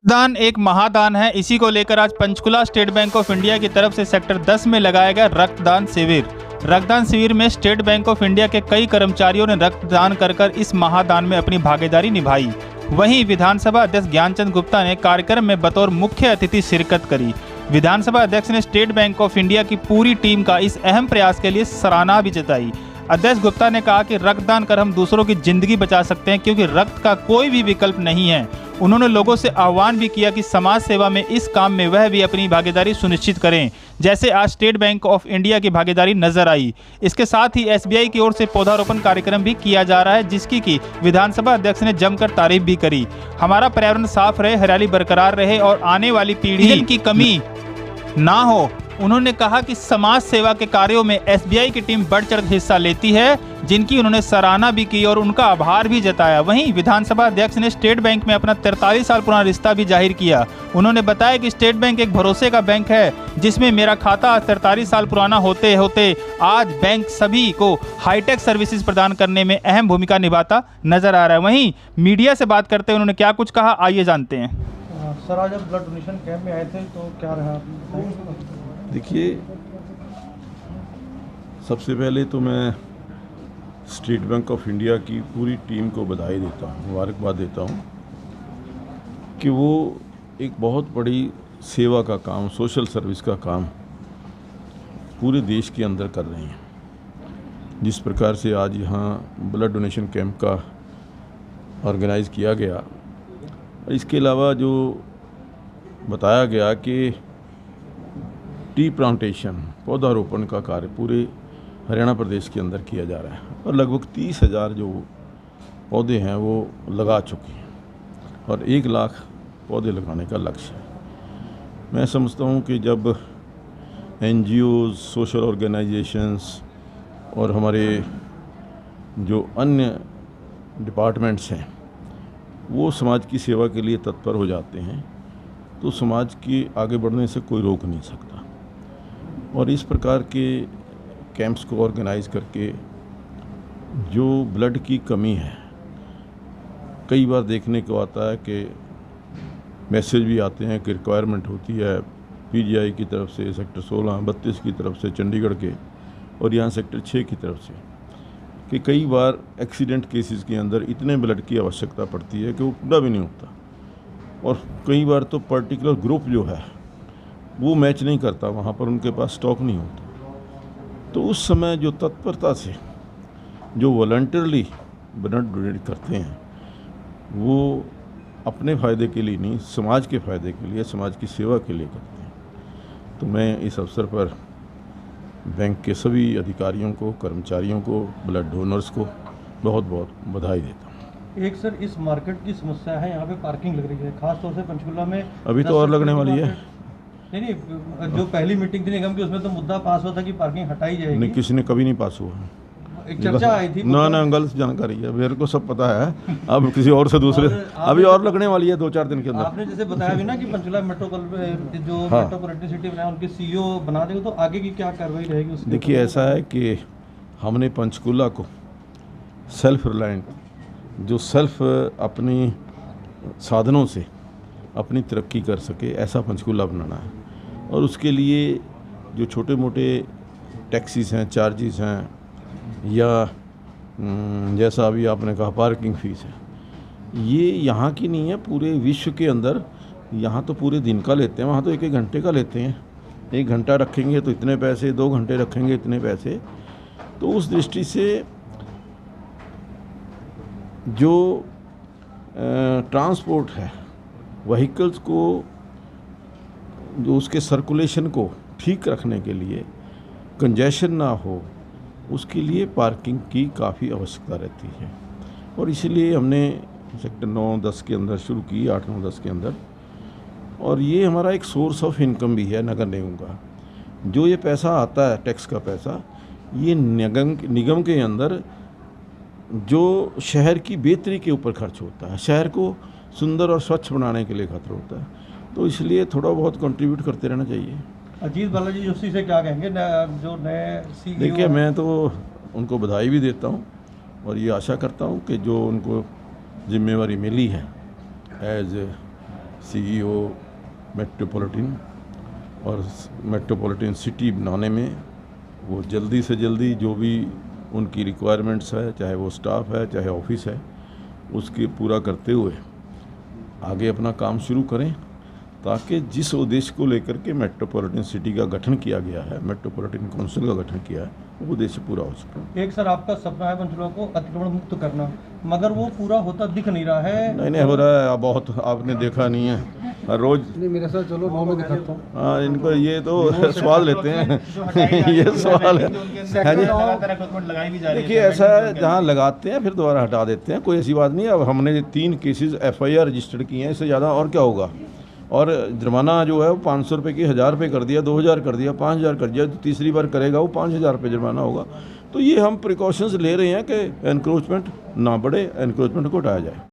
दान एक महादान है। इसी को लेकर आज Panchkula state bank of India की तरफ से सेक्टर 10 में लगाया गया रक्तदान शिविर। रक्तदान शिविर में स्टेट बैंक ऑफ इंडिया के कई कर्मचारियों ने रक्तदान कर इस महादान में अपनी भागीदारी निभाई। वहीं विधानसभा अध्यक्ष ज्ञानचंद गुप्ता ने कार्यक्रम में बतौर मुख्य अतिथि शिरकत करी। विधानसभा अध्यक्ष ने स्टेट बैंक ऑफ इंडिया की पूरी टीम का इस अहम प्रयास के लिए सराहना भी जताई। अध्यक्ष गुप्ता ने कहा कि रक्तदान कर हम दूसरों की जिंदगी बचा सकते हैं, क्योंकि रक्त का कोई भी विकल्प नहीं है। उन्होंने लोगों से आह्वान भी किया कि समाज सेवा में इस काम में वह भी अपनी भागीदारी सुनिश्चित करें, जैसे आज स्टेट बैंक ऑफ इंडिया की भागीदारी नजर आई। इसके साथ ही एसबीआई की ओर से पौधारोपण कार्यक्रम भी किया जा रहा है, जिसकी की विधानसभा अध्यक्ष ने जमकर तारीफ भी करी। हमारा पर्यावरण साफ रहे, हरियाली बरकरार रहे और आने वाली पीढ़ी की कमी ना हो। उन्होंने कहा कि समाज सेवा के कार्यों में एसबीआई की टीम बढ़ चढ़ हिस्सा लेती है, जिनकी उन्होंने सराहना भी की और उनका आभार भी जताया। वहीं विधानसभा अध्यक्ष ने स्टेट बैंक में अपना 43 साल पुराना रिश्ता भी जाहिर किया। उन्होंने बताया कि स्टेट बैंक एक भरोसे का बैंक है, जिसमें मेरा खाता 43 साल पुराना होते होते आज बैंक सभी को हाईटेक सर्विसेज प्रदान करने में अहम भूमिका निभाता नजर आ रहा है। वहीं मीडिया से बात करते हुए उन्होंने क्या कुछ कहा, आइए जानते हैं। सर, आज आप ब्लड डोनेशन कैंप में आए थे तो क्या रहा? देखिए, सबसे पहले तो मैं स्टेट बैंक ऑफ इंडिया की पूरी टीम को बधाई देता हूँ, मुबारकबाद देता हूँ कि वो एक बहुत बड़ी सेवा का काम, सोशल सर्विस का काम पूरे देश के अंदर कर रहे हैं। जिस प्रकार से आज यहाँ ब्लड डोनेशन कैंप का ऑर्गेनाइज़ किया गया, इसके अलावा जो बताया गया कि टी प्लांटेशन, पौधारोपण का कार्य पूरे हरियाणा प्रदेश के अंदर किया जा रहा है और लगभग 30,000 जो पौधे हैं वो लगा चुके हैं और 1 लाख पौधे लगाने का लक्ष्य है। मैं समझता हूँ कि जब एनजीओज़, सोशल ऑर्गेनाइजेशंस और हमारे जो अन्य डिपार्टमेंट्स हैं वो समाज की सेवा के लिए तत्पर हो जाते हैं, तो समाज के आगे बढ़ने से कोई रोक नहीं सकता। और इस प्रकार के कैंप्स को ऑर्गेनाइज करके जो ब्लड की कमी है, कई बार देखने को आता है कि मैसेज भी आते हैं कि रिक्वायरमेंट होती है पीजीआई की तरफ से, सेक्टर 16, 32 की तरफ से चंडीगढ़ के, और यहाँ सेक्टर 6 की तरफ से, कि कई बार एक्सीडेंट केसेस के अंदर इतने ब्लड की आवश्यकता पड़ती है कि वो पूरा भी नहीं होता। और कई बार तो पर्टिकुलर ग्रुप जो है वो मैच नहीं करता, वहाँ पर उनके पास स्टॉक नहीं होता। तो उस समय जो तत्परता से जो वॉलंटियरली ब्लड डोनेट करते हैं, वो अपने फ़ायदे के लिए नहीं, समाज के फ़ायदे के लिए, समाज की सेवा के लिए करते हैं। तो मैं इस अवसर पर बैंक के सभी अधिकारियों को, कर्मचारियों को, ब्लड डोनर्स को बहुत बहुत बधाई देता हूँ। एक सर, इस मार्केट की समस्या है, यहाँ पे पार्किंग लग रही है, खास तौर से पंचकुला में। अभी तो और लगने वाली है। नहीं, जो पहली मीटिंग थी निगम की, उसमें तो मुद्दा पास हुआ था कि पार्किंग हटाई जाएगी। नहीं, किसी ने कभी नहीं पास हुआ। एक चर्चा आई थी। ना गलत जानकारी है, मेरे को सब पता है। अब किसी और से दूसरे अभी और लगने वाली है 2-4 दिन के अंदर। आपने जैसे बताया भी ना कि पंचकुला मेट्रोपॉलिटन सिटी बनाया, उनके सीईओ बना देगा, तो आगे की क्या कार्रवाई रहेगी उसकी? देखिए, ऐसा है कि हमने पंचकुला को सेल्फ रिलायंट, जो सेल्फ अपनी साधनों से अपनी तरक्की कर सके, ऐसा पंचकुला बनाना है। और उसके लिए जो छोटे मोटे टैक्सीज हैं, चार्जेस हैं, या जैसा अभी आपने कहा पार्किंग फ़ीस है, ये यहाँ की नहीं है, पूरे विश्व के अंदर। यहाँ तो पूरे दिन का लेते हैं, वहाँ तो 1-1 घंटे का लेते हैं। 1 घंटा रखेंगे तो इतने पैसे, 2 घंटे रखेंगे इतने पैसे। तो उस दृष्टि से जो ट्रांसपोर्ट है, व्हीकल्स को, जो उसके सर्कुलेशन को ठीक रखने के लिए, कंजेशन ना हो, उसके लिए पार्किंग की काफ़ी आवश्यकता रहती है। और इसीलिए हमने सेक्टर 9-10 के अंदर शुरू की, 8-9-10 के अंदर। और ये हमारा एक सोर्स ऑफ इनकम भी है नगर निगम का। जो ये पैसा आता है, टैक्स का पैसा, ये निगम के अंदर जो शहर की बेहतरी के ऊपर खर्च होता है, शहर को सुंदर और स्वच्छ बनाने के लिए खर्च होता है। तो इसलिए थोड़ा बहुत कंट्रीब्यूट करते रहना चाहिए। अजीत बालाजी जोशी से क्या कहेंगे, जो नए सीईओ? देखिए, मैं तो उनको बधाई भी देता हूँ और ये आशा करता हूँ कि जो उनको जिम्मेवारी मिली है एज सीईओ मेट्रोपॉलिटन और मेट्रोपॉलिटन सिटी बनाने में वो जल्दी से जल्दी जो भी उनकी रिक्वायरमेंट्स है, चाहे वो स्टाफ है चाहे ऑफिस है, उसके पूरा करते हुए आगे अपना काम शुरू करें, ताकि जिस उद्देश्य को लेकर के मेट्रोपॉलिटन सिटी का गठन किया गया है, मेट्रोपॉलिटन काउंसिल का गठन किया है, वो उद्देश्य पूरा हो सके। एक सर आपका सपना है पंचकुला को अतिक्रमण मुक्त करना, मगर वो पूरा होता दिख नहीं रहा है। नहीं हो रहा है, अब बहुत आपने देखा नहीं है, हर रोज नहीं मेरे साथ चलो 9 में दिखाता हूँ। हाँ, इनको ये तो सवाल लेते हैं ये सवाल है जी। देखिए ऐसा है, जहाँ लगाते हैं फिर दोबारा हटा देते हैं, कोई ऐसी बात नहीं है। अब हमने 3 केसेस FIR रजिस्टर्ड किए हैं, इससे ज़्यादा और क्या होगा। और जुर्माना जो है वो 500 रुपये की 1000 रुपये कर दिया, 2000 कर दिया, 5000 कर दिया, तो तीसरी बार करेगा वो 5000 रुपये जुर्माना होगा। तो ये हम प्रिकॉशंस ले रहे हैं कि एनक्रोचमेंट ना बढ़े, एनक्रोचमेंट को हटाया जाए।